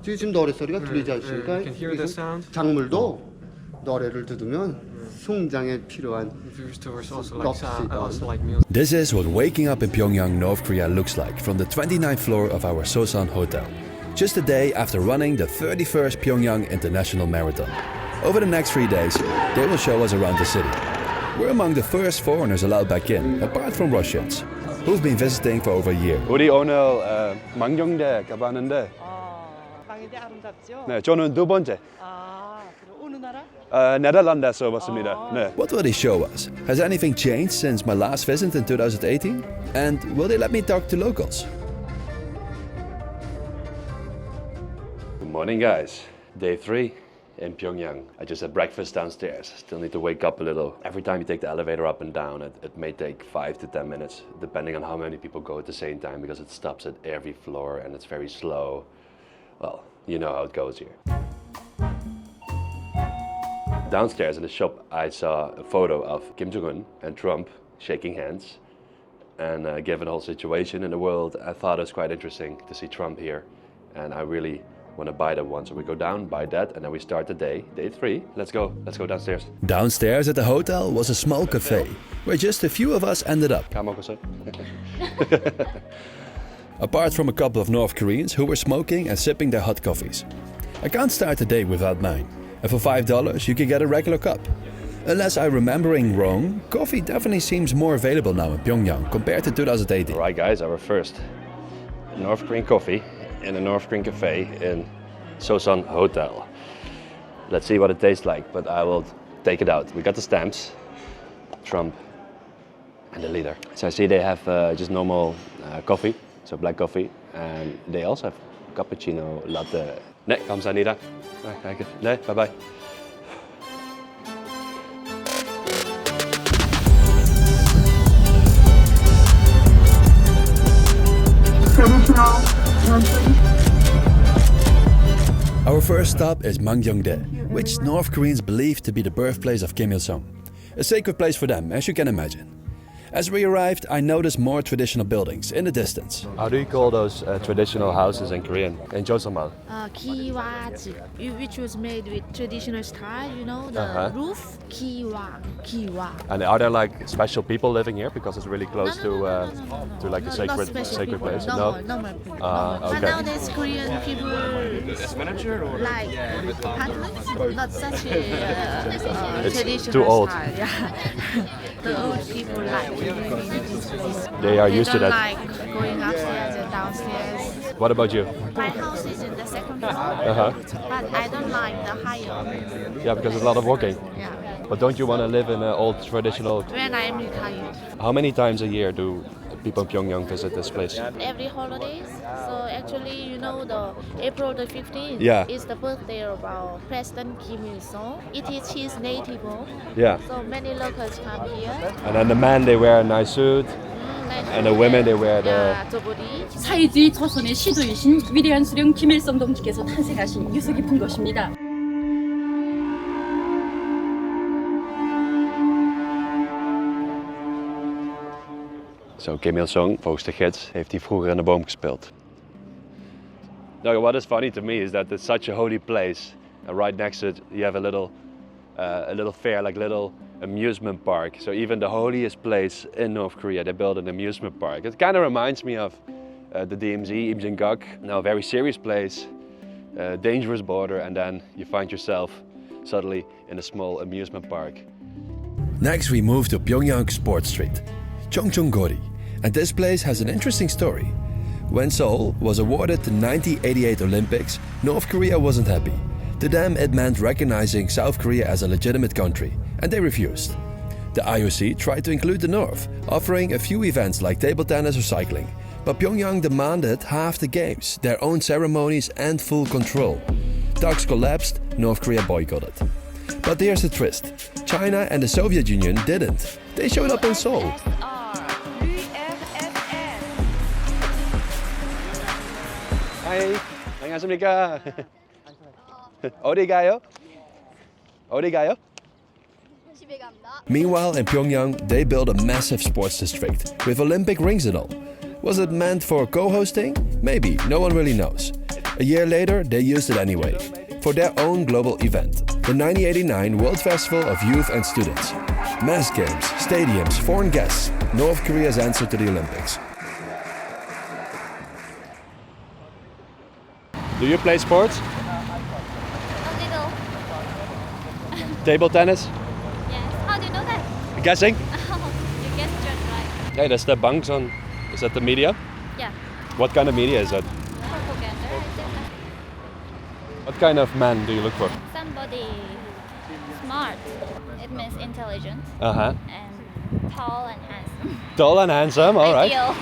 지금 노래소리가 들리지 않습니까? You can hear the sound. 작물도 노래를 들으면 성장에 필요한 Defectors also 넋이 like music. This is what waking up in Pyongyang, North Korea looks like from the 29th floor of our Sosan hotel. Just a day after running the 31st Pyongyang International Marathon. Over the next 3 days, they will show us around the city. We're among the first foreigners allowed back in, apart from Russians, who've been visiting for over a year. 우리 오늘 망경대 가봤는데 망경대 아름답죠? 네, 저는 두 번째 그럼 어느 나라? 네덜란드에서 왔습니다. 네. What will they show us? Has anything changed since my last visit in 2018? And will they let me talk to locals? Good morning, guys. Day 3 in Pyongyang. I just had breakfast downstairs. Still need to wake up a little. Every time you take the elevator up and down, it may take 5 to 10 minutes, depending on how many people go at the same time, because it stops at every floor and it's very slow. Well, you know how it goes here. Downstairs in the shop, I saw a photo of Kim Jong-un and Trump shaking hands. And given the whole situation in the world, I thought it was quite interesting to see Trump here. And I really want to buy that one. So we go down, buy that, and then we start the day 3. Let's go downstairs. Downstairs at the hotel was a small cafe, where just a few of us ended up. Apart from a couple of North Koreans who were smoking and sipping their hot coffees. I can't start the day without mine. And for $5, you can get a regular cup. Unless I'm remembering wrong, coffee definitely seems more available now in Pyongyang compared to 2018. Alright guys, our first North Korean coffee in a North Korean cafe in Sosan Hotel. Let's see what it tastes like, but I will take it out. We got the stamps, Trump and the leader. So I see they have just normal coffee, so black coffee, and they also have cappuccino, latte. 네, 감사합니다. 네, bye bye. Our first stop is Mangyongdae, which North Koreans believe to be the birthplace of Kim Il-sung. A sacred place for them, as you can imagine. As we arrived, I noticed more traditional buildings in the distance. How do you call those traditional houses in Korean? In Joseonmal? Kiwaji, which was made with traditional style, you know, the roof, kiwa. And are there like special people living here because it's really close to like a Not sacred place? No, No. normal people. Okay. But nowadays Korean people like apartments, not such a It's traditional too old. style. Yeah. The old people like living in this place. They are used to don't that. like going upstairs and downstairs. What about you? My house is in the second floor, but I don't like the higher. Yeah, because it's a lot of walking. Yeah. But don't you want to live in an old traditional? When I am retired. How many times a year do people in Pyongyang visit this place? Every holidays. So actually, you know, the April the 15th is the birthday of our President Kim Il-sung. It is his native home. Yeah. So many locals come here. And then the men, they wear a nice suit. And the women, they wear the... 저고리. 사회주의 조선의 시조이신 위대한 수령 김일성 동지께서 탄생하신 유서 깊은 것입니다. So Kim Il-sung, volgens de gids, heeft hij vroeger in de boom gespeeld. Now, what is funny to me is that it's such a holy place, and right next to it you have a little fair, like little amusement park. So even the holiest place in North Korea, they built an amusement park. It kind of reminds me of the DMZ, Imjin-gak. Now, a very serious place, dangerous border, and then you find yourself suddenly in a small amusement park. Next we move to Pyongyang Sports Street, Chongchonggori, and this place has an interesting story. When Seoul was awarded the 1988 Olympics, North Korea wasn't happy. To them it meant recognizing South Korea as a legitimate country, and they refused. The IOC tried to include the North, offering a few events like table tennis or cycling, but Pyongyang demanded half the games, their own ceremonies and full control. Talks collapsed, North Korea boycotted. But here's the twist. China and the Soviet Union didn't. They showed up in Seoul. Hi, 안녕하십니까? 어디 가요? 어디 가요? Meanwhile, in Pyongyang, they built a massive sports district with Olympic rings and all. Was it meant for co-hosting? Maybe, no one really knows. A year later, they used it anyway, for their own global event, the 1989 World Festival of Youth and Students. Mass games, stadiums, foreign guests, North Korea's answer to the Olympics. Do you play sports? A little. Table tennis? Yes. How do you know that? Guessing? You guessed just right. Hey, that's the bunks on. Is that the media? Yeah. What kind of media is that? Propaganda, I think. What kind of man do you look for? Somebody smart. It means intelligent Uh-huh. and tall and handsome. Tall and handsome, all right. Ideal.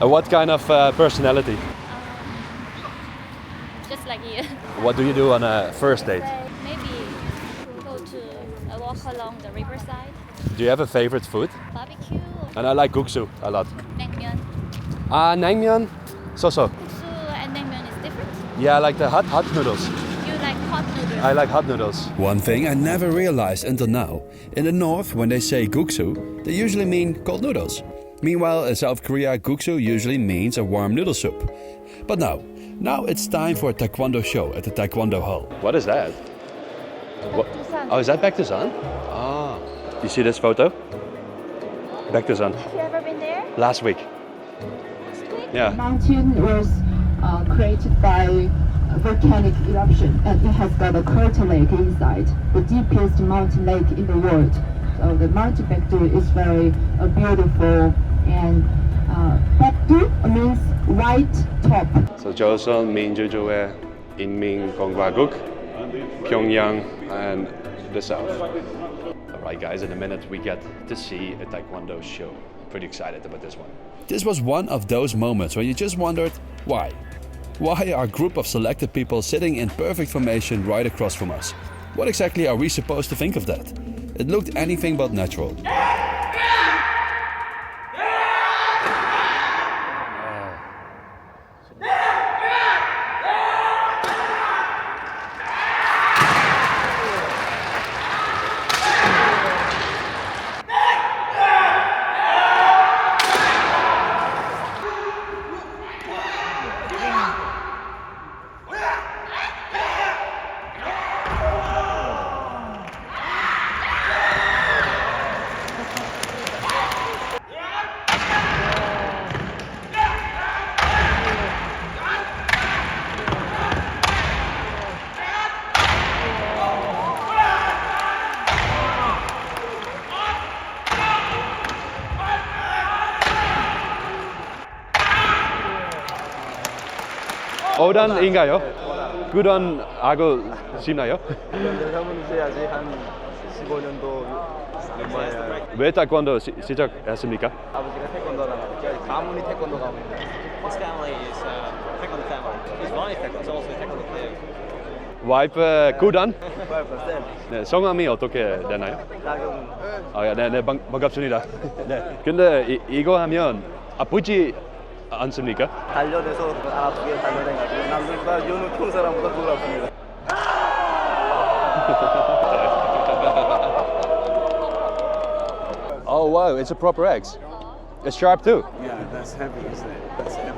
What kind of personality? Just like you. What do you do on a first date? Maybe go to a walk along the riverside. Do you have a favorite food? Barbecue. And I like guksu a lot. Naengmyeon. Naengmyeon? So. Guksu and naengmyeon is different. Yeah, I like the hot noodles. You like hot noodles. I like hot noodles. One thing I never realized until now, in the north when they say guksu, they usually mean cold noodles. Meanwhile, in South Korea, guksu usually means a warm noodle soup. But now it's time for a Taekwondo show at the Taekwondo Hall. What is that? What? Oh, is that back to Sun? Ah. You see this photo? Back to Sun. Have you ever been there? Last week. Yeah. Mountain was created by a volcanic eruption, and it has got a crater lake inside, the deepest mountain lake in the world. So the mountain Baekdu is very beautiful, and Baekdu means white top. So Joseon Minjujuwe, Inminkonggwaguk, Pyongyang, and the South. Alright guys, in a minute we get to see a Taekwondo show. Pretty excited about this one. This was one of those moments when you just wondered, why? Why are a group of selected people sitting in perfect formation right across from us? What exactly are we supposed to think of that? It looked anything but natural. 오단인가요? 그런 하고 싶나요? 해야지 한 15년도 넘어야. 왜 타ekwondo 시작했습니까? 아버지가 태권도를 하니까 가문이 태권도 가문이에요. His family is taekwondo family. His wife is also taekwondo player. 와이프 구단? 5%. 네, 성함이 어떻게 되나요? 나경. 네, 반갑습니다. 네. 근데 이거 하면 아프지 않습니까? 단련해서 안 아프게 단련해가지고 남들보다 연우 큰 사람보다 덜 아픕니다. Oh wow, it's a proper axe. It's sharp too. Yeah, that's heavy, isn't it? That's heavy.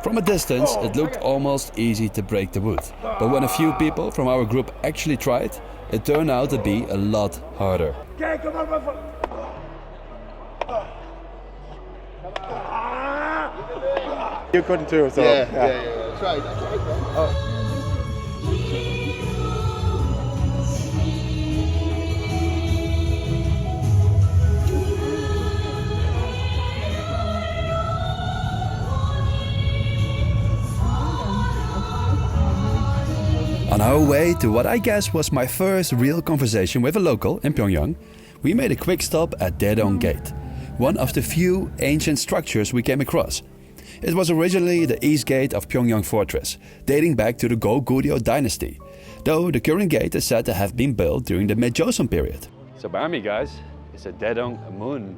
From a distance, it looked almost easy to break the wood. But when a few people from our group actually tried, it turned out to be a lot harder. Okay, come on. You couldn't too, so Yeah. Try. On our way to what I guess was my first real conversation with a local in Pyongyang, we made a quick stop at Daedong Gate, one of the few ancient structures we came across. It was originally the east gate of Pyongyang Fortress, dating back to the Goguryeo dynasty, though the current gate is said to have been built during the Mid-Joseon period. So behind me guys, it's a Daedong Moon,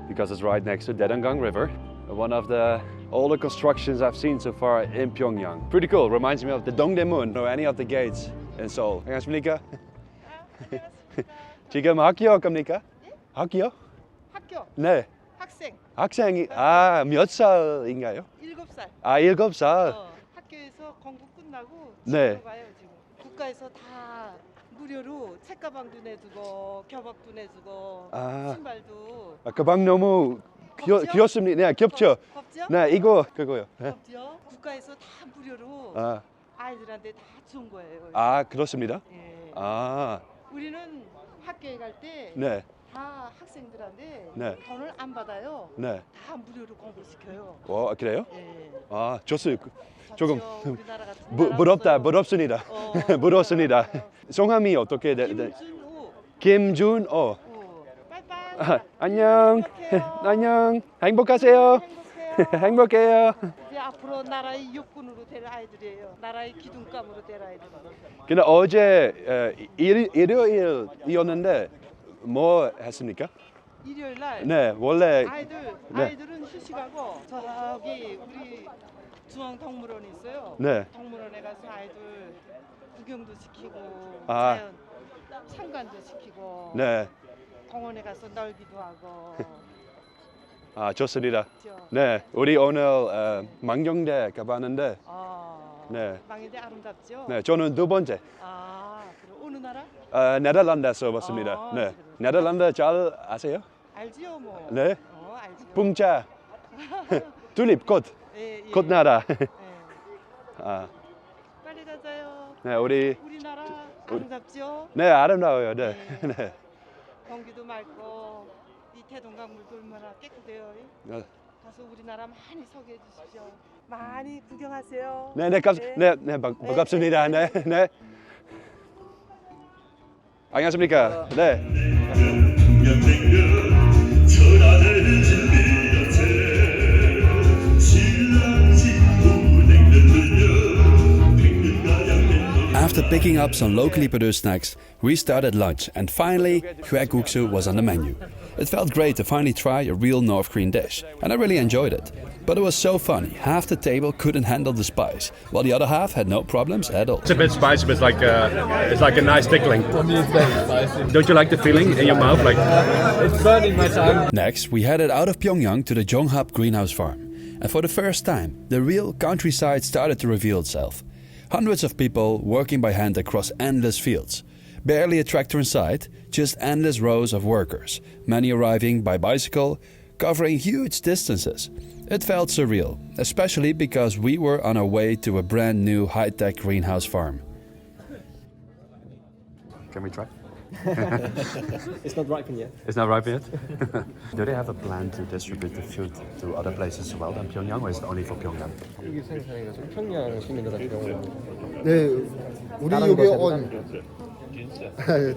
because it's right next to Daedonggang River, one of the older constructions I've seen so far in Pyongyang. Pretty cool, reminds me of the Dongdaemun or any of the gates in Seoul. 안녕하십니까? 지금 학교 갑니까? 학교? 학교, 네. 학생, 학생이 몇 살인가요? 7살. 7살. 학교에서 공부 끝나고 네. 집으로 가요 지금. 국가에서 다 무료로 책가방도 내주고 교복도 내주고 신발도. 가방 너무 귀엽습니다. 네, 귀엽죠? 겁죠? 네, 이거 그거요. 네. 겁죠? 국가에서 다 무료로 아이들한테 다 준 거예요. 그렇습니다. 예. 우리는 학교에 갈 때 네. 다 학생들한테 네. 돈을 안 받아요. 네. 다 무료로 공부시켜요. 그래요? 예. 좋습니다. 조금 우리나라 같은 부럽습니다. 부럽습니다. 성함이 어떻게 김준호. 김준호. 빠이빠이. 안녕. 행복해요. 안녕. 행복하세요. 행복해요. 이제 앞으로 나라의 육군으로 될 아이들이에요. 나라의 기둥감으로 될 아이들. 근데 어제 일요일이었는데 뭐 했습니까? 일요일 날 네, 원래 아이들은 휴식하고 저기 우리 중앙동물원이 있어요. 네. 동물원에 가서 아이들 구경도 시키고 아. 자연 참관도 시키고 네. 공원에 가서 놀기도 하고. 좋습니다. 그렇죠? 네, 우리 오늘 망경대 가봤는데 네. 망경대 아름답죠? 네, 저는 두 번째. 그럼 어느 나라? 네덜란드에서 왔습니다. 네. 그래요? 네덜란드 잘 아세요? 알지요, 뭐. 네. 알지요. 풍차, 튤립 꽃, 예. 꽃나라. 예. 빨리 가자요. 네, 우리나라 아름답죠? 네, 아름다워요. 네. 네. 공기도 맑고 이 태동강물도 얼마나 깨끗해요. 가서 우리나라 많이 소개해 주십시오. 많이 구경하세요. 네, 반갑습니다. 네, 네. 안녕하십니까? 네. After picking up some locally produced snacks, we started lunch and finally gwaeguksu was on the menu. It felt great to finally try a real North Korean dish and I really enjoyed it. But it was so funny, half the table couldn't handle the spice, while the other half had no problems at all. It's a bit spicy, but it's like a nice tickling. Don't you like the feeling in your mouth? It's burning my tongue. Next, we headed out of Pyongyang to the Jonghap greenhouse farm. And for the first time, the real countryside started to reveal itself. Hundreds of people working by hand across endless fields. Barely a tractor in sight, just endless rows of workers, many arriving by bicycle, covering huge distances. It felt surreal, especially because we were on our way to a brand new high-tech greenhouse farm. Can we try? It's not ripened yet. It's not ripe yet? Do they have a plan to distribute the food to other places as well than Pyongyang, or is it only for Pyongyang? 여기 생산해가지고 평양 시민들 같은 경우는 네, 우리 다른 여기 것에는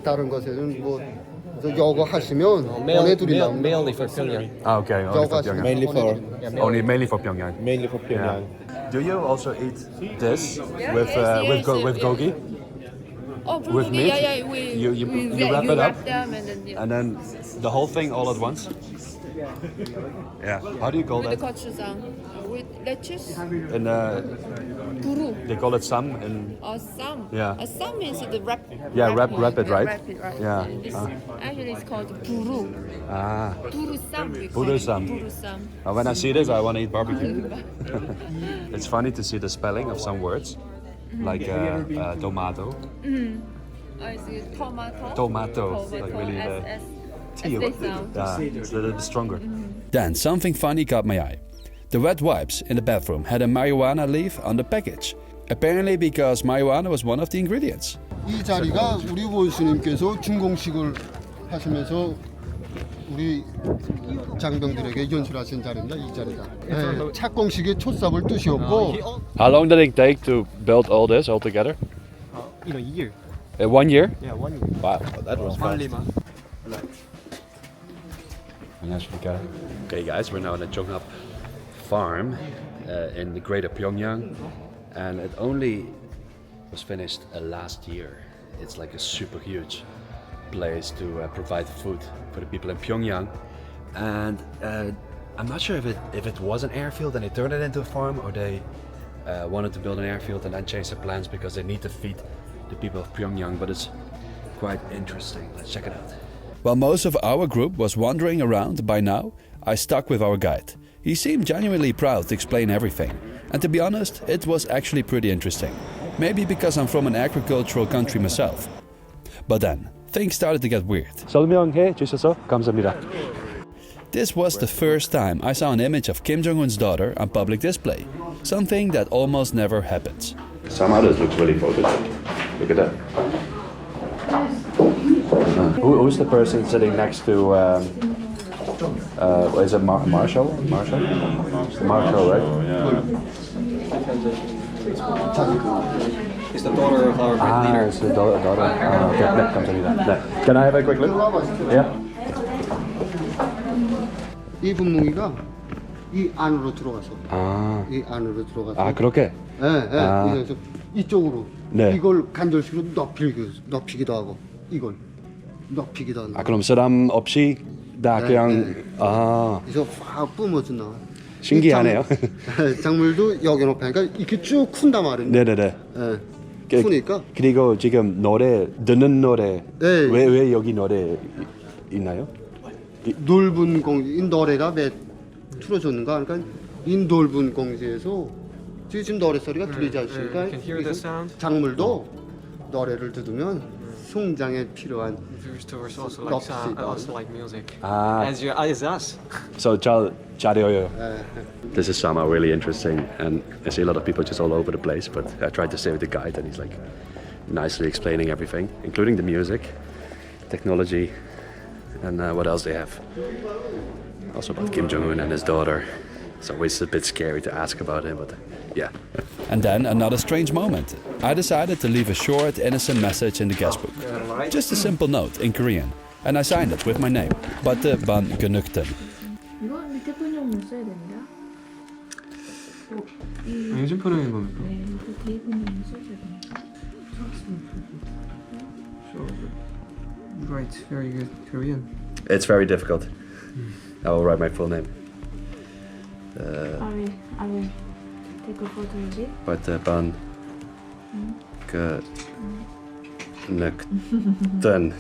다른 것에는 뭐 여거 하시면 보내드리려고. mainly for Pyongyang. Okay, only for Pyongyang. Mainly for Pyongyang. mainly for Pyongyang. Yeah. Do you also eat this with gogi? Oh, With meat? Yeah, You wrap it up them and then the whole thing all at once? Yeah. How do you call that? gochujang, with lettuce, In buru. they call it sam in Some. Yeah. Some is the wrap. Yeah, wrap it, right? Wrap it, right. Yeah. Actually, it's called buru. Buru sam. Buru sam. Buru sam. When I see this, I want to eat barbecue. It's funny to see the spelling of some words, like tomato. It's tomato. Tomato, like really the T sound. yeah, it's a little bit stronger. Then something funny caught my eye. The wet wipes in the bathroom had a marijuana leaf on the package. Apparently because marijuana was one of the ingredients. 이 자리가 우리 원수님께서 준공식을 하시면서 우리 장병들에게 연설하신 자리입니다. 이 자리가. 네, 착공식의 초sab을 뜻이었고. How long did it take to build all this all together? In a year. 1 year? Yeah, 1 year. Wow, that was fast. Only Okay guys, we're now at the Jonghap farm in the greater Pyongyang, and it only was finished last year. It's like a super huge place to provide food for the people in Pyongyang, and I'm not sure if it was an airfield and they turned it into a farm, or they wanted to build an airfield and then change their plans because they need to feed the people of Pyongyang, but it's quite interesting. Let's check it out. While most of our group was wandering around by now, I stuck with our guide. He seemed genuinely proud to explain everything. And to be honest, it was actually pretty interesting. Maybe because I'm from an agricultural country myself. But then, things started to get weird. 설명해 주셔서 감사합니다. This was the first time I saw an image of Kim Jong-un's daughter on public display. Something that almost never happens. Somehow this looks really photogenic. Look at that. Who's the person sitting next to? Is it Marshall? Marshall? Marshall, right? He's the daughter of our great leader. It's the daughter. Okay, 네, 감사합니다. 네. Can I have a quick look? Yeah. 이 분무기가 이 안으로 들어가서 이 안으로 들어가서 그렇게? 그래서 이쪽으로 네. 이걸 간절식으로 넓히기도 하고 이걸 넓히기도 하고 그럼 사람 없이 다 그냥 그래서 확 뿜어져 나와. 신기하네요. 작물도 여기 높으니까 이렇게 쭉 푼단 말이에요. 네네네. 푸니까. 그리고 지금 노래 듣는 노래 네. 왜 여기 노래 있나요? 넓은 공지, 이 노래가 왜 틀어줬는가? 그러니까 이 넓은 공지에서 지금 노래 소리가 들리지 않습니까? Can hear the sound. 작물도 노래를 들으면 성장에 필요한 Viewers also like sound, also like music. As us. So 잘해요. This is somehow really interesting, and I see a lot of people just all over the place. But I tried to stay with the guide, and he's like nicely explaining everything, including the music, technology, and what else they have. Also about Kim Jong-un and his daughter. It's always a bit scary to ask about him, but yeah. And then another strange moment. I decided to leave a short, innocent message in the guestbook. Just a simple note in Korean. And I signed it with my name. Batte ban genukten. 이거 밑에 번역문 써야 된다. 요즘 번역인 겁니까? 네, 이거 뒤에 번역문 써야 된다. Right, very good Korean. It's very difficult. I will write my full name. I will take a photo of it. Batte ban genukten.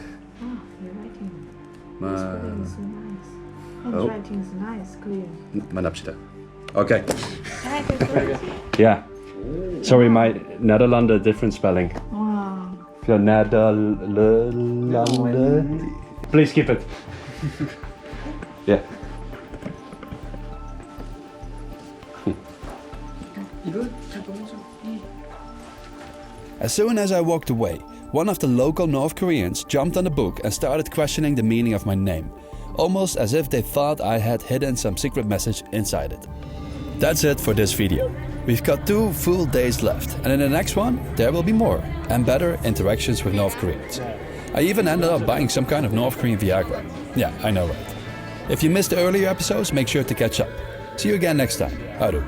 You're writing. Ma- Spelling is so nice. Handwriting is nice, clear. 만납시다. Okay. Can I take a photo? Yeah. Sorry, my Nederlander different spelling. Wow. Nederlander. Please keep it. Yeah. As soon as I walked away, one of the local North Koreans jumped on the book and started questioning the meaning of my name, almost as if they thought I had hidden some secret message inside it. That's it for this video. We've got 2 full days left, and in the next one there will be more and better interactions with North Koreans. I even ended up buying some kind of North Korean Viagra. Yeah, I know, right? If you missed the earlier episodes, make sure to catch up. See you again next time. Haru.